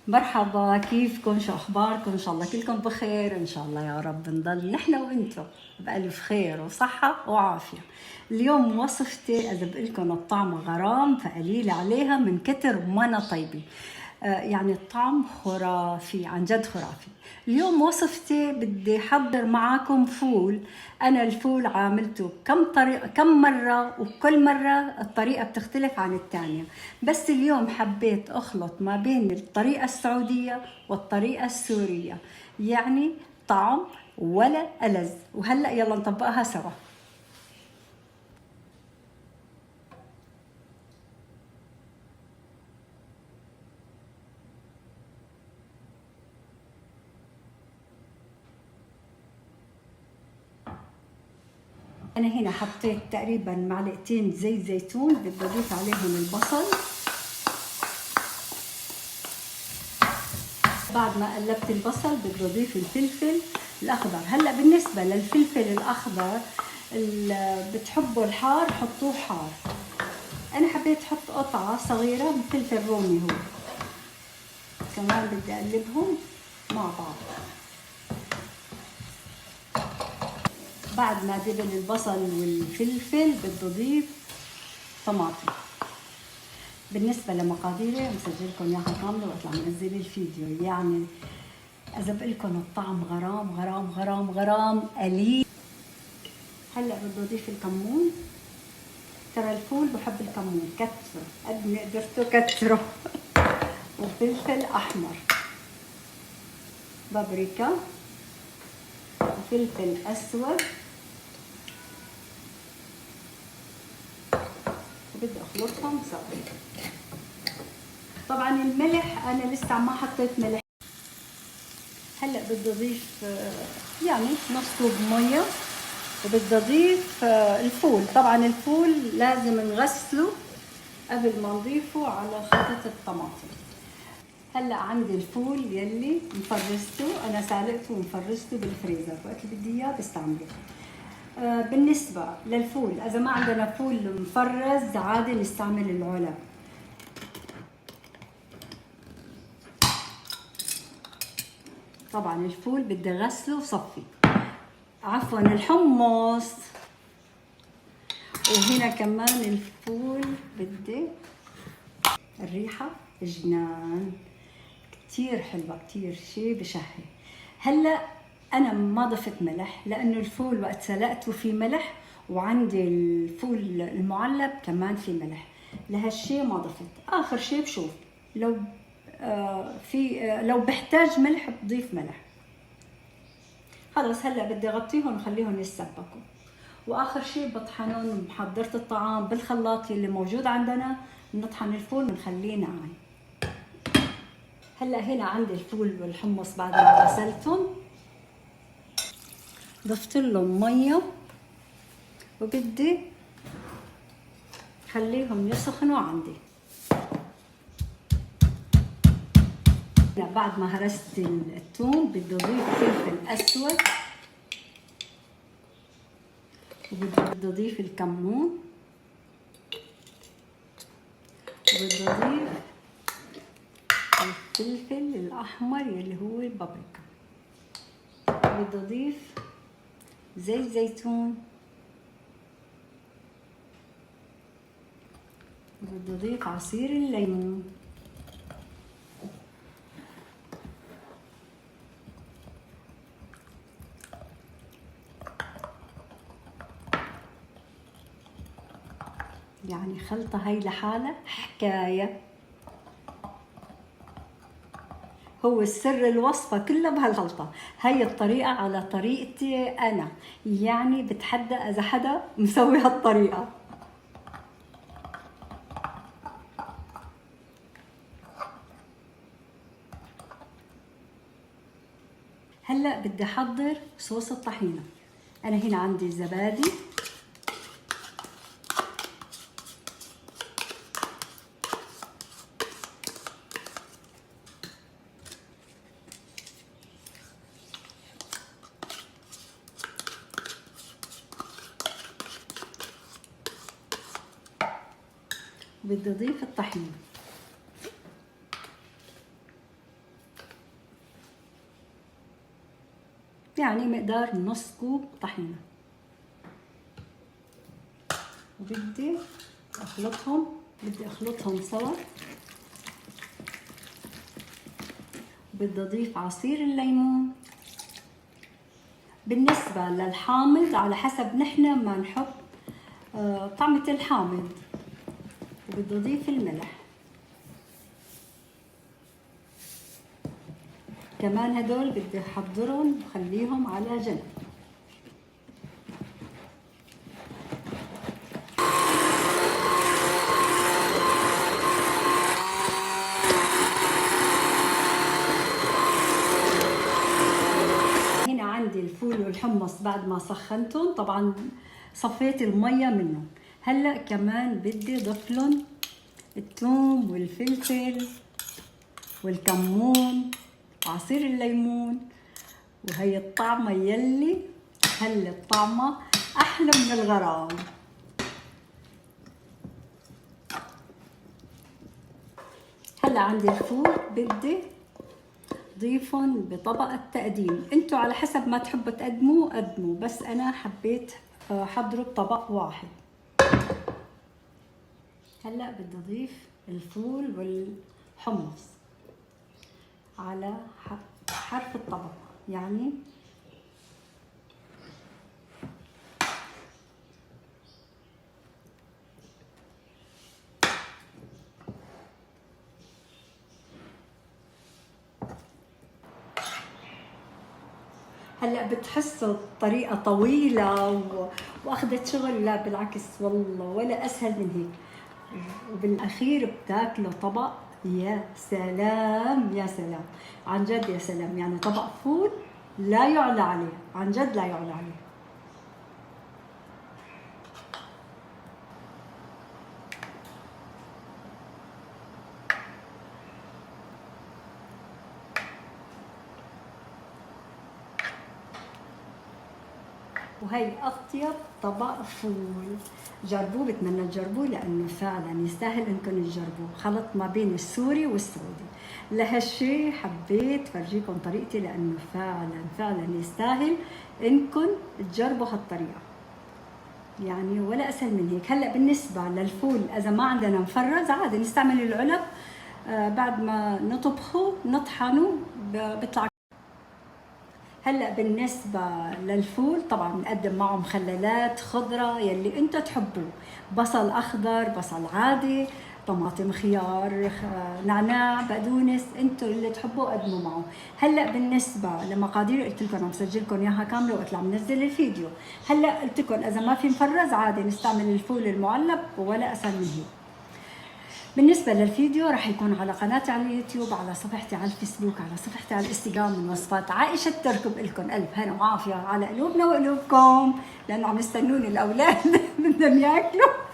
مرحبا، كيفكم؟ شو اخباركم؟ ان شاء الله كلكم بخير، ان شاء الله يا رب نضل نحن وانتم بألف خير وصحة وعافية. اليوم وصفتي اذا بقلكم الطعم غرام فقليل عليها من كتر ما انا طيبة. يعني الطعم خرافي، عن جد خرافي. اليوم وصفتي بدي احضر معاكم فول. انا الفول عاملته كم مرة، وكل مرة الطريقة بتختلف عن الثانية، بس اليوم حبيت اخلط ما بين الطريقة السعودية والطريقة السورية، يعني طعم ولا ألذ. وهلأ يلا نطبقها سوا. أنا هنا حطيت تقريبا معلقتين زيت زيتون، بدي أضيف عليهم البصل. بعد ما قلبت البصل بدي أضيف الفلفل الأخضر. هلأ بالنسبة للفلفل الأخضر اللي بتحبوا الحار حطوه حار، أنا حبيت أحط قطعة صغيرة من فلفل رومي. هو كمان بدي أقلبهم مع بعض. بعد ما دبل البصل والفلفل بدي أضيف طماطم. بالنسبة لمقاديري مسجلكم اياها كاملة واطلع منزل الفيديو. يعني اذا بقلكم الطعم غرام غرام غرام غرام قليل. هلا بدي اضيف الكمون. ترى الفول بحب الكمون، كتره قد ما قدرتوا كتره. وفلفل احمر، بابريكا، وفلفل اسود، وبدي اخلطهم سوا. طبعا الملح انا لسه ما حطيت ملح. هلا بدي اضيف يعني نص كوب ميه، وبدي اضيف الفول. طبعا الفول لازم نغسله قبل ما نضيفه على خلطة الطماطم. هلا عندي الفول يلي مفرزته، انا سالقته ومفرزته بالفريزر، وقت اللي بدي اياه بستعمله. بالنسبة للفول اذا ما عندنا فول مفرز عادي نستعمل العلب. طبعا الفول بدي غسله وصفي، عفوا الحمص. وهنا كمان الفول بدي الريحة جنان، كتير حلوة، كتير شي بشهي. هلا انا ما ضفت ملح لانه الفول وقت سلقته في ملح، وعندي الفول المعلب كمان في ملح، لهالشي ما ضفت. اخر شي بشوف لو لو بحتاج ملح بضيف ملح. خلص هلا بدي اغطيهم وخليهم يتسبكوا. واخر شيء بطحنهم. حضرت الطعام بالخلاط اللي موجود عندنا، بنطحن الفول ونخليه ناعم. هلا هنا عندي الفول والحمص بعد ما غسلتهم، ضفت لهم ميه وبدي خليهم يسخنوا عندي. بعد ما هرست الثوم بدي اضيف فلفل اسود، وبدي اضيف الكمون، وبدي اضيف الفلفل الاحمر يلي هو البابريكا، بدي اضيف زيت زيتون، بدي اضيف عصير الليمون. يعني خلطة هاي لحالها حكاية. هو السر الوصفة كلها بهالخلطة. هاي الطريقة على طريقتي أنا، يعني بتحدى إذا حدا مسوي هالطريقة. هلأ بدي أحضر صوص الطحينة. أنا هنا عندي زبادي، بدي أضيف الطحينة. يعني مقدار نص كوب طحينة. وبدي اخلطهم سوا. بدي اضيف عصير الليمون. بالنسبة للحامض على حسب نحن ما نحب طعمة الحامض. وبدي اضيف الملح كمان. هدول بدي احضرهم وخليهم على جنب. هنا عندي الفول والحمص بعد ما سخنتهم، طبعا صفيت المية منهم. هلا كمان بدي اضيف لهم الثوم والفلفل والكمون وعصير الليمون. وهي الطعمة يلي هلا الطعمة أحلى من الغرام. هلا عندي الفول بدي ضيفهم بطبق التقديم. انتوا على حسب ما تحبوا قدموا، بس أنا حبيت حضره بطبق واحد. هلا بدي أضيف الفول والحمص على حرف الطبق يعني. هلا بتحسوا الطريقة طويلة واخذت شغل، لا بالعكس والله ولا اسهل من هيك. وبالاخير بتاكلوا طبق يا سلام يا سلام، عن جد يا سلام. يعني طبق فول لا يعلى عليه، عن جد لا يعلى عليه. وهي أطيب طبق فول. جربوه، بتمنى تجربوه لأنه فعلا يستاهل إنكم تجربوه. خلط ما بين السوري والسعودي. لهالشي حبيت فرجيكم طريقتي لأنه فعلا يستاهل إنكم تجربوا هالطريقة، يعني ولا أسهل من هيك. هلأ بالنسبة للفول إذا ما عندنا مفرز عادي نستعمل العلب. بعد ما نطبخه نطحنه بيطلع. هلا بالنسبة للفول طبعا بنقدم معه مخللات خضرة يلي انتم تحبوه، بصل اخضر، بصل عادي، طماطم، خيار، نعناع، بقدونس، انتم اللي تحبوه قدموا معه. هلا بالنسبة لمقادير قلت لكم عم سجل لكم اياها كاملة وقت عم نزل الفيديو. هلا قلت لكم اذا ما في مفرز عادي نستعمل الفول المعلب ولا اسهل من هيك. بالنسبة للفيديو راح يكون على قناتي على اليوتيوب، على صفحتي على الفيسبوك، على صفحتي على الانستغرام من وصفات عائشة تركب. لكم ألف هنا وعافية على قلوبنا وقلوبكم، لأنه عم يستنوني الأولاد بدهم ياكلوا.